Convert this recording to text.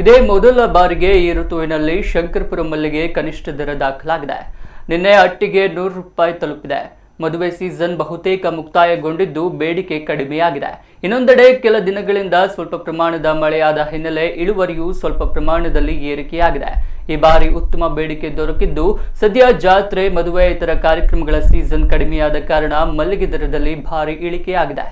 ಇದೇ ಮೊದಲ ಬಾರಿಗೆ ಈ ಋತುವಿನಲ್ಲಿ ಶಂಕರಪುರ ಮಲ್ಲಿಗೆ ಕನಿಷ್ಠ ದರ ದಾಖಲಾಗಿದೆ. ನಿನ್ನೆ ಅಟ್ಟಿಗೆ ₹100 ತಲುಪಿದೆ. ಮದುವೆ ಸೀಸನ್ ಬಹುತೇಕ ಮುಕ್ತಾಯಗೊಂಡಿದ್ದು ಬೇಡಿಕೆ ಕಡಿಮೆಯಾಗಿದೆ. ಇನ್ನೊಂದೆಡೆ ಕೆಲ ದಿನಗಳಿಂದ ಸ್ವಲ್ಪ ಪ್ರಮಾಣದ ಮಳೆಯಾದ ಹಿನ್ನೆಲೆ ಇಳುವರಿಯೂ ಸ್ವಲ್ಪ ಪ್ರಮಾಣದಲ್ಲಿ ಏರಿಕೆಯಾಗಿದೆ. ಈ ಬಾರಿ ಉತ್ತಮ ಬೇಡಿಕೆ ದೊರಕಿದ್ದು ಸದ್ಯ ಜಾತ್ರೆ, ಮದುವೆ ಇತರ ಕಾರ್ಯಕ್ರಮಗಳ ಸೀಸನ್ ಕಡಿಮೆಯಾದ ಕಾರಣ ಮಲ್ಲಿಗೆ ದರದಲ್ಲಿ ಭಾರಿ ಇಳಿಕೆಯಾಗಿದೆ.